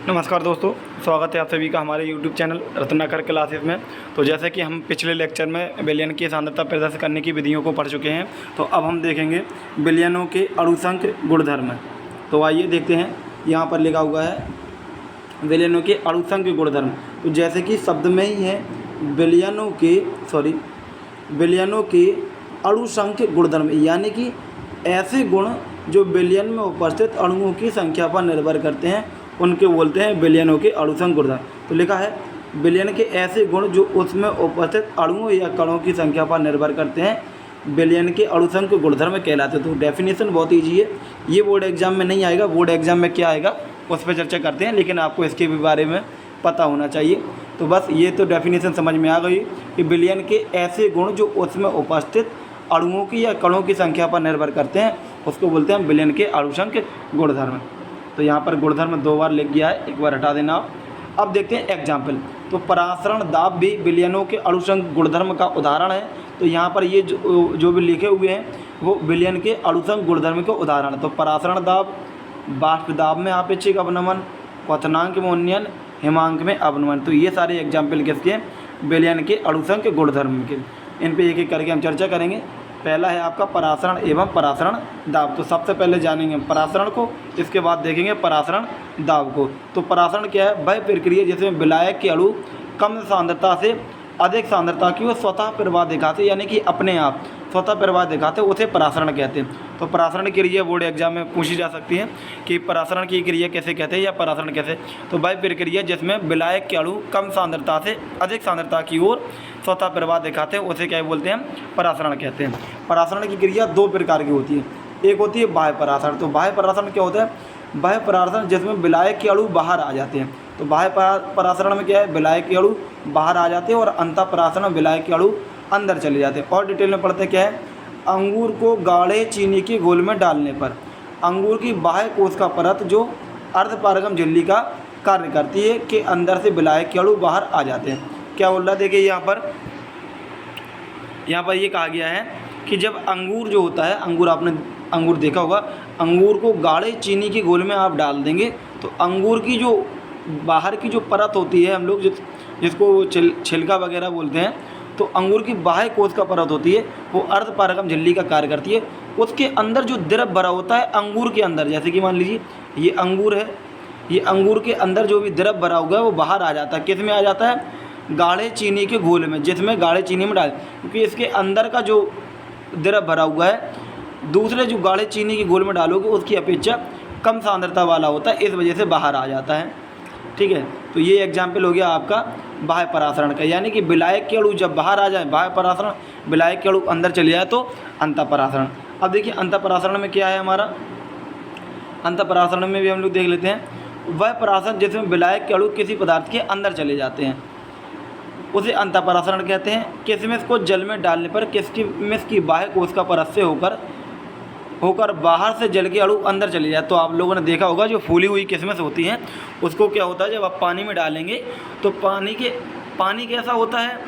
नमस्कार दोस्तों, स्वागत है आप सभी का हमारे YouTube चैनल रत्नाकर क्लासेस में। तो जैसे कि हम पिछले लेक्चर में विलयन की सांद्रता प्रदर्शित करने की विधियों को पढ़ चुके हैं, तो अब हम देखेंगे विलयनों के अणुसंख्य गुणधर्म। तो आइए देखते हैं, यहाँ पर लिखा हुआ है विलयनों के अणुसंख्य गुणधर्म। तो जैसे कि शब्द में ही है विलयनों के अणुसंख्य गुणधर्म, यानी कि ऐसे गुण जो विलयन में उपस्थित अणुओं की संख्या पर निर्भर करते हैं, उनके बोलते हैं विलयनों के अणुसंख्य गुणधर्म। तो लिखा है विलयन के ऐसे गुण जो उसमें उपस्थित अणुओं या कणों की संख्या पर निर्भर करते हैं, विलयन के अणुसंख्य गुणधर्म कहलाते हैं। तो डेफिनेशन बहुत ईजी है, ये बोर्ड एग्जाम में नहीं आएगा। बोर्ड एग्जाम में क्या आएगा उस पर चर्चा करते हैं, लेकिन आपको इसके भी बारे में पता होना चाहिए। तो बस ये तो डेफिनेशन समझ में आ गई कि विलयन के ऐसे गुण जो उसमें उपस्थित अणुओं की या कणों की संख्या पर निर्भर करते हैं, उसको बोलते हैं विलयन के अणुसंख्य गुणधर्म। तो यहाँ पर गुणधर्म 2 बार लिख गया है, एक बार हटा देना आप। अब देखते हैं एग्जाम्पल। तो परासरण दाब भी विलयनों के अणुसंख्य गुणधर्म का उदाहरण है। तो यहाँ पर ये जो भी लिखे हुए हैं वो विलयन के अणुसंख्य गुणधर्म के उदाहरण है। तो परासरण दाब, बाष्प दाब में आपेक्षिक अवनमन, क्वथनांक में उन्नयन, हिमांक में अवनमन। तो ये सारे एग्जाम्पल किसके? विलयन के अणुसंख्य गुणधर्म के। इन पे एक एक करके हम चर्चा करेंगे। पहला है आपका परासरण एवं परासरण दाब। तो सबसे पहले जानेंगे परासरण को, इसके बाद देखेंगे परासरण दाब को। तो परासरण क्या है? वह प्रक्रिया जिसमें विलायक के अणु कम सांद्रता से अधिक सांद्रता की वो स्वतः प्रवाह दिखाते, यानी कि अपने आप स्वतः प्रवाह दिखाते, उसे परासरण कहते हैं। तो परासरण की क्रिया बोर्ड एग्जाम में पूछी जा सकती है कि परासरण की क्रिया कैसे कहते हैं या परासरण कैसे। तो वह प्रक्रिया जिसमें विलायक के अणु कम सांद्रता से अधिक सांद्रता की ओर स्वतः प्रवाह दिखाते हैं, उसे क्या बोलते हैं? परासरण कहते हैं। परासरण की क्रिया 2 प्रकार की होती है। एक होती है बाह्य परासरण। तो बाह्य परासरण क्या होता है? बाह्य परासरण जिसमें विलायक के अणु बाहर आ जाते हैं। तो बाह्य परासरण में क्या है? विलायक के अणु बाहर आ जाते हैं और अंतः परासरण में विलायक के अणु अंदर चले जाते हैं। और डिटेल में पढ़ते क्या है? अंगूर को गाढ़े चीनी के घोल में डालने पर अंगूर की बाह्य कोश का परत जो अर्धपारगम झिल्ली का कार्य करती है के अंदर से विलायक के अणु बाहर आ जाते हैं। क्या बोल रहा है? देखिए यहाँ पर ये कहा गया है कि जब अंगूर जो होता है, आपने अंगूर देखा होगा, अंगूर को गाढ़े चीनी के घोल में आप डाल देंगे तो अंगूर की जो बाहर की जो परत होती है, हम लोग जिसको छिलका वगैरह बोलते हैं, तो अंगूर की बाह्य कोश का परत होती है, वो अर्धपारगम झिल्ली का कार्य करती है। उसके अंदर जो द्रव भरा होता है अंगूर के अंदर, जैसे कि मान लीजिए ये अंगूर है, ये अंगूर के अंदर जो भी द्रव भरा हुआ है वो बाहर आ जाता है। किस में आ जाता है? गाढ़े चीनी के घोल में, जिसमें गाढ़े चीनी में डाल, क्योंकि इसके अंदर का जो द्रव भरा हुआ है दूसरे जो गाढ़े चीनी के घोल में डालोगे उसकी अपेक्षा कम सांद्रता वाला होता है, इस वजह से बाहर आ जाता है। ठीक है, तो ये एग्जाम्पल हो गया आपका बाह्य परासरण का, यानी कि विलायक के अणु जब बाहर आ जाए बाह्य परासरण, विलायक के अणु अंदर चले जाए तो अंतः परासरण। अब देखिए अंतः परासरण में क्या है हमारा? अंतः परासरण में भी हम लोग देख लेते हैं। वह परासरण जिसमें विलायक के अणु किसी पदार्थ के अंदर चले जाते हैं उसे अंतः परासरण कहते हैं। किशमिश को जल में डालने पर किशमिश की बाह्य कोश का परत से होकर बाहर से जल के अणु अंदर चले जाए। तो आप लोगों ने देखा होगा जो फूली हुई किशमिश होती हैं उसको क्या होता है, जब आप पानी में डालेंगे तो पानी कैसा होता है?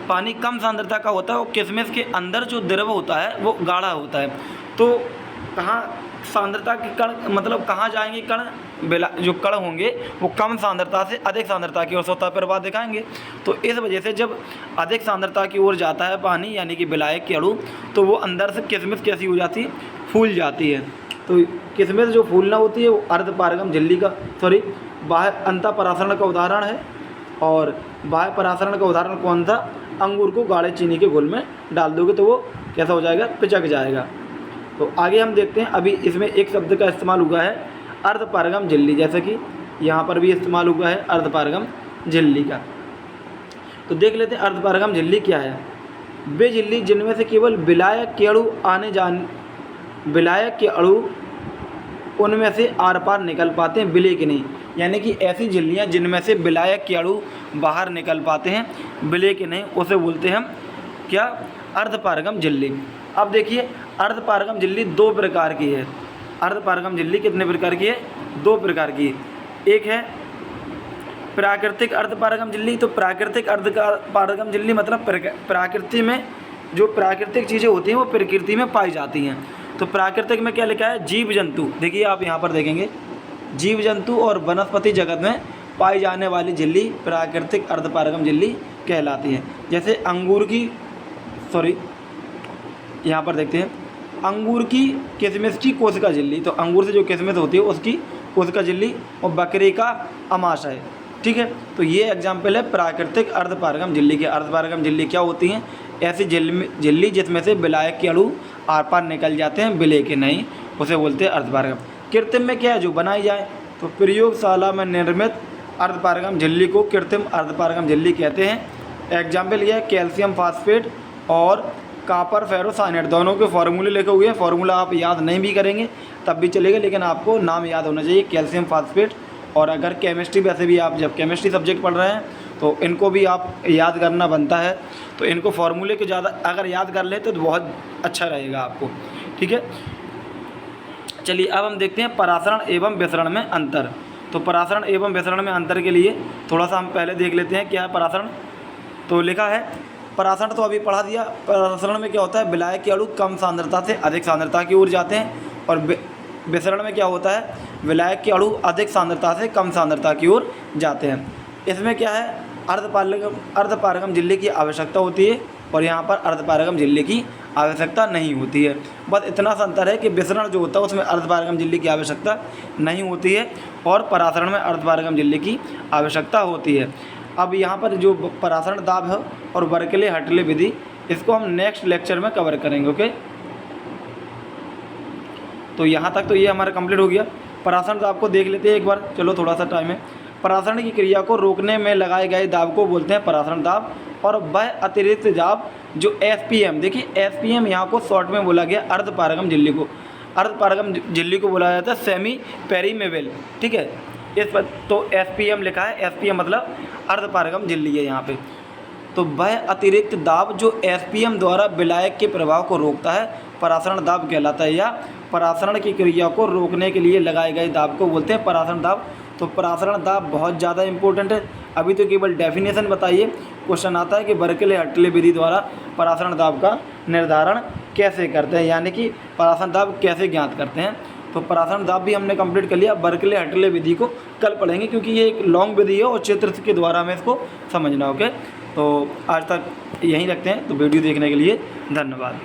पानी कम सांद्रता का होता है। वो किशमिश के अंदर जो द्रव होता है वो गाढ़ा होता है। तो कहाँ सांद्रता के कण, मतलब कहाँ जाएंगे कण? जो कण होंगे वो कम सांद्रता से अधिक सांद्रता की ओर स्वतः प्रवाह दिखाएंगे। तो इस वजह से जब अधिक सांद्रता की ओर जाता है पानी, यानी कि विलायक के अणु, तो वो अंदर से किशमिश कैसी हो जाती है? फूल जाती है। तो किशमिश जो फूलना होती है वो अर्धपारगम झिल्ली का बाह्य अंतः परासरण का उदाहरण है। और बाह्य परासरण का उदाहरण कौन सा? अंगूर को गाढ़े चीनी के घोल में डाल दोगे तो वो कैसा हो जाएगा? पिचक जाएगा। तो आगे हम देखते हैं, अभी इसमें एक शब्द का इस्तेमाल हुआ है अर्धपारगम झिल्ली, जैसे कि यहाँ पर भी इस्तेमाल हुआ है अर्धपारगम झिल्ली का। तो देख लेते हैं अर्धपारगम झिल्ली क्या है। वे झिल्ली जिनमें से केवल विलायक के अणु उनमें से आर पार निकल पाते हैं, विलय के नहीं। यानी कि ऐसी झिल्लियाँ जिनमें से विलायक के अणु बाहर निकल पाते हैं, विलय के नहीं, उसे बोलते हैं हम क्या? अर्धपारगम झिल्ली। अब देखिए अर्धपारगम झिल्ली 2 प्रकार की है। अर्धपारगम झिल्ली कितने प्रकार की है? 2 प्रकार की। एक है प्राकृतिक अर्धपारगम झिल्ली। तो प्राकृतिक अर्धपारगम झिल्ली मतलब प्रकृति में जो प्राकृतिक चीज़ें होती हैं वो प्रकृति में पाई जाती हैं। तो प्राकृतिक में क्या लिखा है? जीव जंतु। देखिए आप यहाँ पर देखेंगे जीव जंतु और वनस्पति जगत में पाई जाने वाली झिल्ली प्राकृतिक अर्धपारगम झिल्ली कहलाती है। जैसे अंगूर की यहाँ पर देखते हैं, अंगूर की किशमिश की कोशिका झिल्ली, तो अंगूर से जो किशमिश होती है उसकी कोशिका झिल्ली, और बकरी का अमाशय। ठीक है, तो ये एग्जाम्पल है प्राकृतिक अर्धपारगम झिल्ली के। अर्धपारगम झिल्ली क्या होती हैं? ऐसी झिल्ली जिसमें से विलायक के अणु आर पार निकल जाते हैं, विलेय के नहीं, उसे बोलते हैं अर्धपारगम। कृत्रिम में क्या है? जो बनाई जाए, तो प्रयोगशाला में निर्मित अर्धपारगम झिल्ली को कृत्रिम अर्धपारगम झिल्ली कहते हैं। एग्जाम्पल ये है कैल्शियम फास्फेट और कॉपर फेरोसाइनेट, दोनों के फार्मूले लिखे हुए हैं। फार्मूला आप याद नहीं भी करेंगे तब भी चलेगा, लेकिन आपको नाम याद होना चाहिए, कैल्शियम फास्फेट। और अगर केमिस्ट्री, वैसे भी आप जब केमिस्ट्री सब्जेक्ट पढ़ रहे हैं तो इनको भी आप याद करना बनता है, तो इनको फार्मूले के ज़्यादा अगर याद कर लें तो बहुत अच्छा रहेगा आपको। ठीक है, चलिए अब हम देखते हैं परासरण एवं विसरण में अंतर। तो परासरण एवं विसरण में अंतर के लिए थोड़ा सा हम पहले देख लेते हैं क्या है परासरण। तो लिखा है परासरण तो अभी पढ़ा दिया। परासरण में क्या होता है? विलायक के अणु कम सांद्रता से अधिक सांद्रता की ओर जाते हैं, और विसरण में क्या होता है? विलायक के अणु अधिक सांद्रता से कम सांद्रता की ओर जाते हैं। इसमें क्या है? अर्धपारगम झिल्ली की आवश्यकता होती है, और यहाँ पर अर्धपारगम झिल्ली की आवश्यकता नहीं होती है। बस इतना सा अंतर है कि विसरण जो होता है उसमें अर्धपारगम झिल्ली की आवश्यकता नहीं होती है, और परासरण में अर्धपारगम झिल्ली की आवश्यकता होती है। अब यहाँ पर जो परासरण दाब है और बर्कले हटले विधि, इसको हम नेक्स्ट लेक्चर में कवर करेंगे। ओके, तो यहाँ तक तो ये हमारा कंप्लीट हो गया। परासरण दाब को देख लेते हैं एक बार, चलो थोड़ा सा टाइम है। परासरण की क्रिया को रोकने में लगाए गए दाब को बोलते हैं परासरण दाब, और वह अतिरिक्त दाब जो एसपीएम, देखिए एसपीएम यहाँ को शॉर्ट में बोला गया अर्धपारगम झिल्ली को। अर्धपारगम झिल्ली को बोला जाता है सेमी पेरीमेबल। ठीक है, इस पर तो एसपीएम लिखा है, एसपीएम मतलब अर्धपारगम झिल्ली है यहाँ पे। तो वह अतिरिक्त दाब जो एसपीएम द्वारा विलायक के प्रभाव को रोकता है परासरण दाब कहलाता है, या परासरण की क्रिया को रोकने के लिए लगाए गए दाब को बोलते हैं परासरण दाब। तो परासरण दाब बहुत ज़्यादा इंपॉर्टेंट है। अभी तो केवल डेफिनेशन बताइए, क्वेश्चन आता है कि बर्कले हटले विधि द्वारा परासरण दाब का निर्धारण कैसे करते हैं, यानी कि परासरण दाब कैसे ज्ञात करते हैं। तो परासरण दाब भी हमने कंप्लीट कर लिया। बर्कले हटले विधि को कल पढ़ेंगे, क्योंकि ये एक लॉन्ग विधि है और चित्र के द्वारा हमें इसको समझना। ओके, तो आज तक यहीं रखते हैं। तो वीडियो देखने के लिए धन्यवाद।